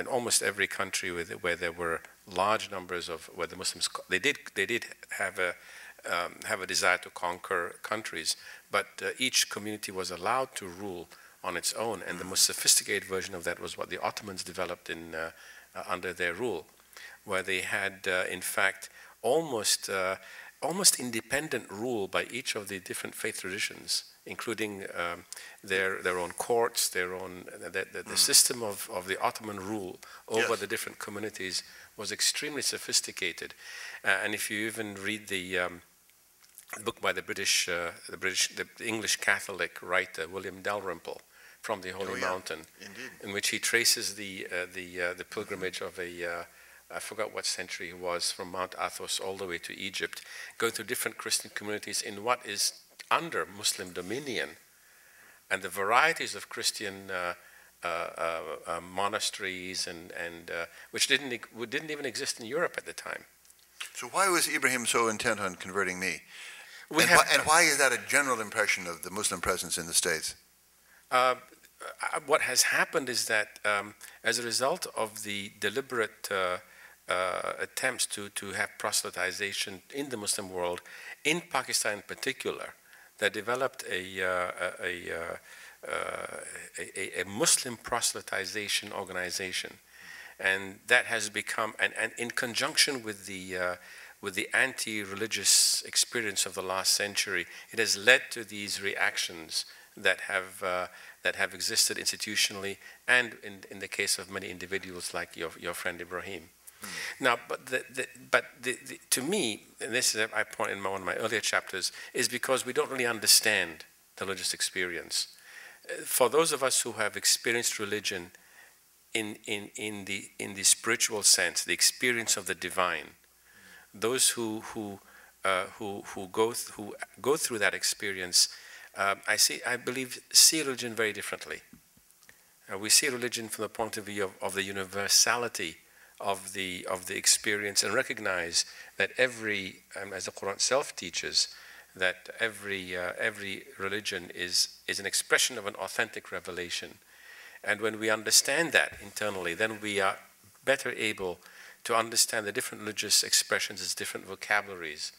almost every country where there were large numbers of where the Muslims they did have a desire to conquer countries, but each community was allowed to rule on its own, and the most sophisticated version of that was what the Ottomans developed under their rule, where they had, in fact, almost independent rule by each of the different faith traditions, including their own courts, the system of the Ottoman rule over the different communities was extremely sophisticated. And if you even read the book by the English Catholic writer William Dalrymple, from the Holy Mountain, indeed. in which he traces the pilgrimage of I forgot what century it was, from Mount Athos all the way to Egypt, going through different Christian communities in what is under Muslim dominion, and the varieties of Christian monasteries and which didn't even exist in Europe at the time. So why was Ibrahim so intent on converting me? And why is that a general impression of the Muslim presence in the States? What has happened is that as a result of the deliberate attempts to have proselytization in the Muslim world, in Pakistan in particular, that developed a Muslim proselytization organization, and that has become, and in conjunction with the anti-religious experience of the last century, it has led to these reactions that have existed institutionally, and in the case of many individuals like your friend Ibrahim. Now, to me, and this is I point in one of my earlier chapters, is because we don't really understand the religious experience. For those of us who have experienced religion in the spiritual sense, the experience of the divine, those who go through that experience, I believe, see religion very differently. We see religion from the point of view of the universality of the experience, and recognize that every, as the Quran itself teaches, that every religion is an expression of an authentic revelation. And when we understand that internally, then we are better able to understand the different religious expressions as different vocabularies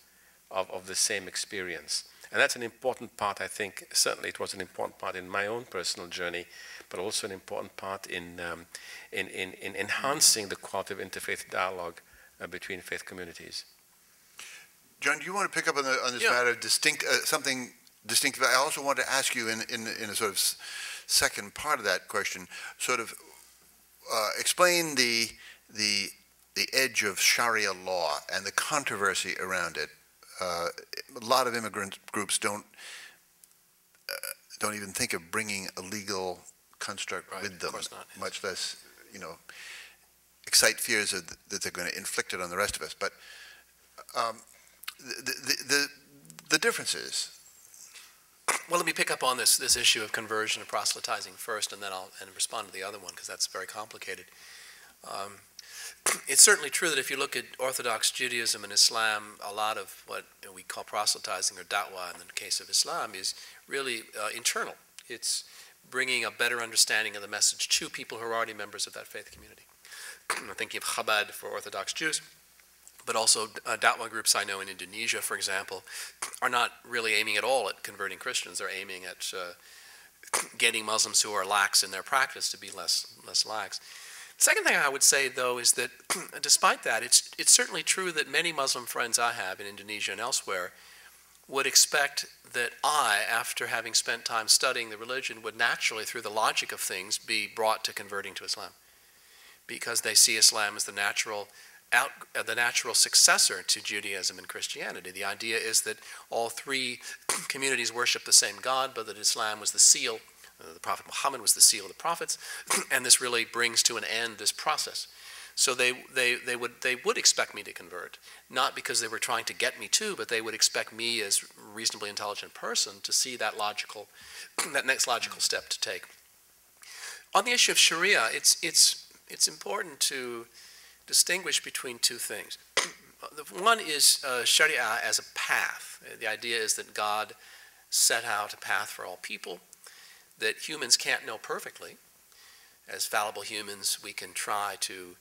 of the same experience. And that's an important part, I think. Certainly it was an important part in my own personal journey, but also an important part in enhancing the quality of interfaith dialogue between faith communities. John, do you want to pick up on this matter of something distinctive? I also want to ask you in a sort of second part of that question, sort of explain the edge of Sharia law and the controversy around it. A lot of immigrant groups don't even think of bringing a legal construct with them, much less, excite fears that they're going to inflict it on the rest of us. But the differences. Well, let me pick up on this issue of conversion and proselytizing first, and then I'll respond to the other one, because that's very complicated. It's certainly true that if you look at Orthodox Judaism and Islam, a lot of what we call proselytizing or da'wah in the case of Islam is really internal. It's bringing a better understanding of the message to people who are already members of that faith community. I'm thinking of Chabad for Orthodox Jews, but also da'wah groups I know in Indonesia, for example, are not really aiming at all at converting Christians. They're aiming at getting Muslims who are lax in their practice to be less lax. The second thing I would say, though, is that despite that, it's certainly true that many Muslim friends I have in Indonesia and elsewhere would expect that I, after having spent time studying the religion, would naturally, through the logic of things, be brought to converting to Islam, because they see Islam as the natural successor to Judaism and Christianity. The idea is that all three communities worship the same God, but that Islam was the seal. The Prophet Muhammad was the seal of the prophets, and this really brings to an end this process. So they would expect me to convert, not because they were trying to get me to, but they would expect me as a reasonably intelligent person to see that next logical step to take. On the issue of Sharia, it's important to distinguish between two things. One is Sharia as a path. The idea is that God set out a path for all people that humans can't know perfectly. As fallible humans, we can try to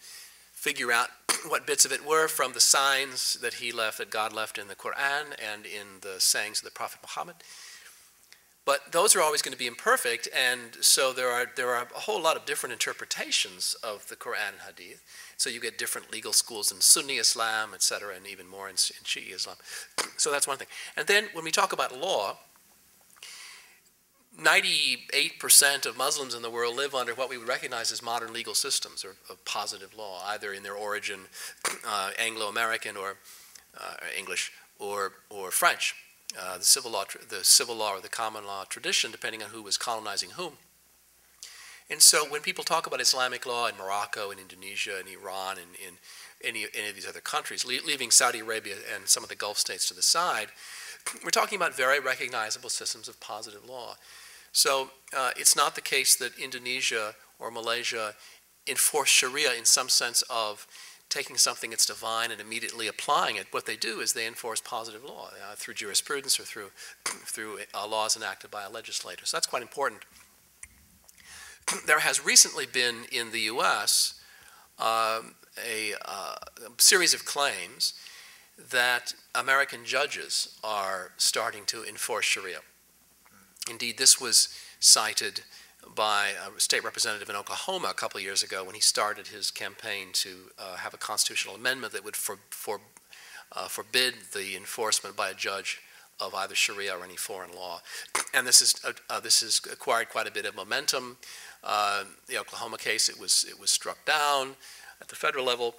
figure out what bits of it were from the signs that God left in the Quran and in the sayings of the Prophet Muhammad. But those are always going to be imperfect, and so there are a whole lot of different interpretations of the Quran and Hadith. So you get different legal schools in Sunni Islam, etc., and even more in Shi'i Islam. So that's one thing. And then when we talk about law, 98% of Muslims in the world live under what we would recognize as modern legal systems of positive law, either in their origin Anglo-American or English or French. The civil law or the common law tradition, depending on who was colonizing whom. And so when people talk about Islamic law in Morocco and Indonesia and Iran and in any of these other countries, leaving Saudi Arabia and some of the Gulf states to the side, we're talking about very recognizable systems of positive law. So it's not the case that Indonesia or Malaysia enforce Sharia in some sense of taking something that's divine and immediately applying it. What they do is they enforce positive law through jurisprudence or through laws enacted by a legislator. So that's quite important. There has recently been in the U.S. A series of claims that American judges are starting to enforce Sharia. Indeed, this was cited by a state representative in Oklahoma a couple of years ago when he started his campaign to have a constitutional amendment that would forbid the enforcement by a judge of either Sharia or any foreign law. And this has acquired quite a bit of momentum. The Oklahoma case, it was struck down at the federal level.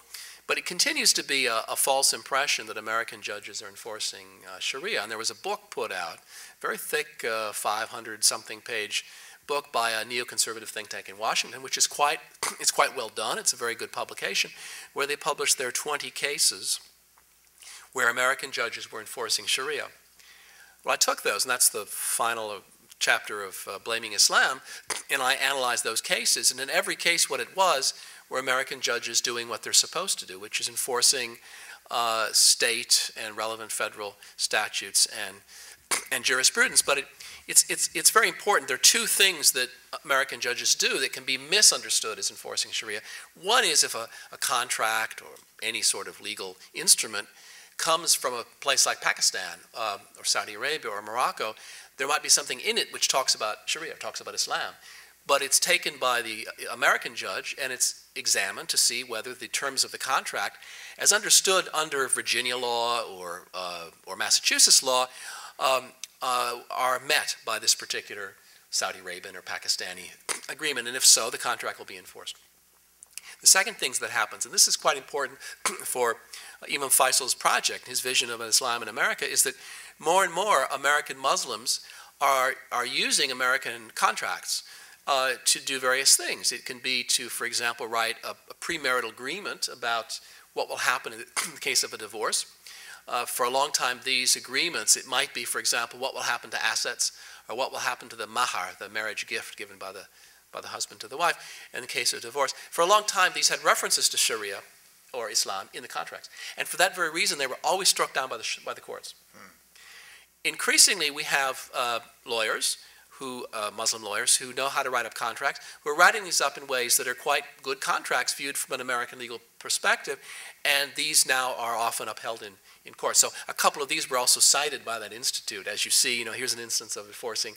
But it continues to be a false impression that American judges are enforcing Sharia. And there was a book put out, very thick, 500-something page book by a neoconservative think tank in Washington, which is quite well done. It's a very good publication, where they published their 20 cases where American judges were enforcing Sharia. Well, I took those, and that's the final chapter of Blaming Islam, and I analyzed those cases. And in every case, what it was were American judges doing what they're supposed to do, which is enforcing state and relevant federal statutes and jurisprudence. But it's very important. There are two things that American judges do that can be misunderstood as enforcing Sharia. One is if a contract or any sort of legal instrument comes from a place like Pakistan or Saudi Arabia or Morocco, there might be something in it which talks about Sharia, talks about Islam. But it's taken by the American judge and it's examined to see whether the terms of the contract, as understood under Virginia law or Massachusetts law, are met by this particular Saudi Arabian or Pakistani agreement. And if so, the contract will be enforced. The second thing that happens, and this is quite important for Imam Feisal's project, his vision of Islam in America, is that more and more American Muslims are using American contracts to do various things. It can be to, for example, write a premarital agreement about what will happen in the case of a divorce. For a long time, these agreements, it might be, for example, what will happen to assets or what will happen to the mahar, the marriage gift given by the husband to the wife in the case of divorce. For a long time, these had references to Sharia or Islam in the contracts. And for that very reason, they were always struck down by the courts. Increasingly, we have lawyers, Muslim lawyers, who know how to write up contracts, who are writing these up in ways that are quite good contracts viewed from an American legal perspective, and these now are often upheld in court. So a couple of these were also cited by that institute. As you see, here's an instance of enforcing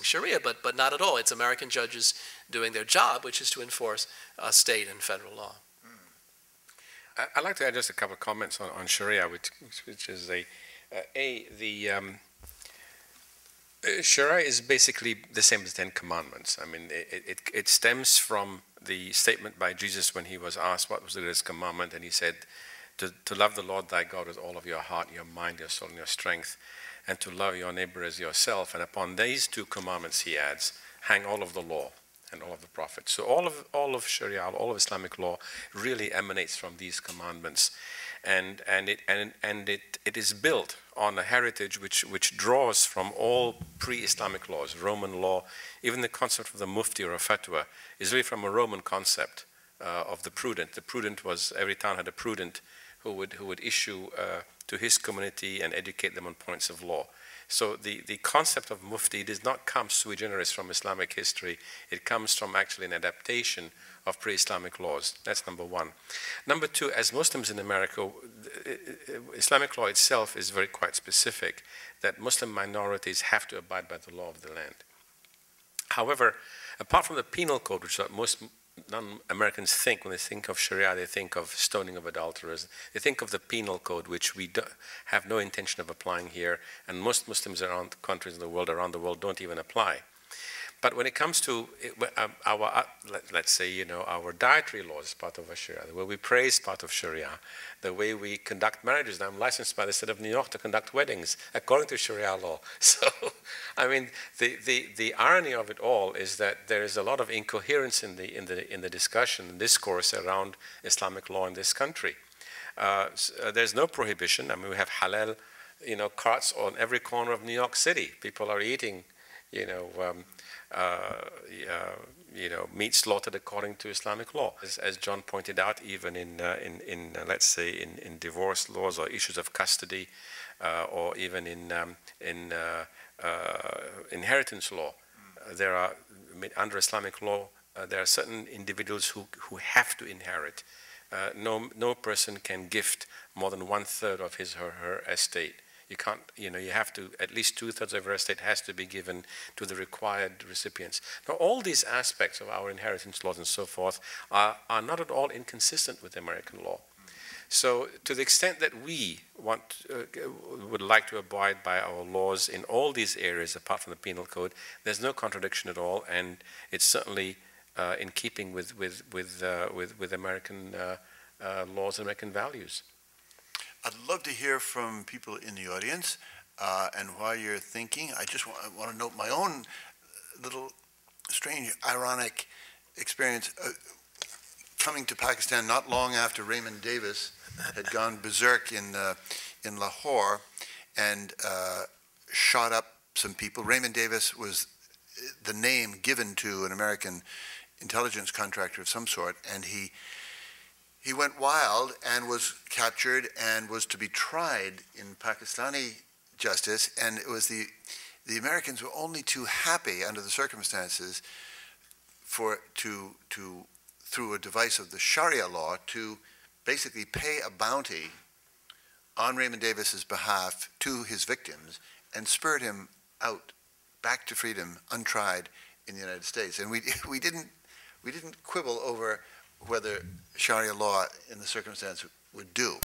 Sharia, but not at all. It's American judges doing their job, which is to enforce state and federal law. I'd like to add just a couple of comments on Sharia, which is Sharia is basically the same as the Ten Commandments. I mean, it stems from the statement by Jesus when he was asked what was the greatest commandment, and he said, to love the Lord thy God with all of your heart, your mind, your soul, and your strength, and to love your neighbor as yourself. And upon these two commandments, he adds, hang all of the law and all of the prophets. So all of Sharia, all of Islamic law really emanates from these commandments. And it is built on a heritage which draws from all pre-Islamic laws, Roman law. Even the concept of the mufti or a fatwa is really from a Roman concept of the prudent. The prudent was, every town had a prudent who would issue to his community and educate them on points of law. So the concept of mufti does not come sui generis from Islamic history. It comes from actually an adaptation of pre-Islamic laws. That's number one. Number two, as Muslims in America, Islamic law itself is quite specific, that Muslim minorities have to abide by the law of the land. However, apart from the penal code, which most non-Americans think, when they think of Sharia, they think of stoning of adulterers. They think of the penal code, which we have no intention of applying here, and most Muslims around countries in the world, around the world, don't even apply. But when it comes to our, let's say, you know, our dietary laws as part of our Sharia, the way we pray is part of Sharia, the way we conduct marriages, and I'm licensed by the state of New York to conduct weddings according to Sharia law. So, I mean, the irony of it all is that there is a lot of incoherence in the discussion and discourse around Islamic law in this country. There's no prohibition. I mean, we have halal, you know, carts on every corner of New York City. People are eating, you know, meat slaughtered according to Islamic law. As John pointed out, even in let's say in divorce laws or issues of custody, or even in inheritance law, there are, under Islamic law, there are certain individuals who have to inherit. No person can gift more than 1/3 of his or her estate. You can't, you know, you have to, at least 2/3 of your estate has to be given to the required recipients. Now, all these aspects of our inheritance laws and so forth are not at all inconsistent with American law. So, to the extent that we would like to abide by our laws in all these areas, apart from the penal code, there's no contradiction at all, and it's certainly in keeping with American laws and American values. I'd love to hear from people in the audience, and while you're thinking, I just want to note my own little strange, ironic experience coming to Pakistan not long after Raymond Davis had gone berserk in Lahore and shot up some people. Raymond Davis was the name given to an American intelligence contractor of some sort, and he went wild and was captured and was to be tried in Pakistani justice, and it was the Americans were only too happy under the circumstances through a device of the Sharia law to basically pay a bounty on Raymond Davis's behalf to his victims and spurred him out back to freedom untried in the United States. And we didn't quibble over whether Sharia law in the circumstance would do.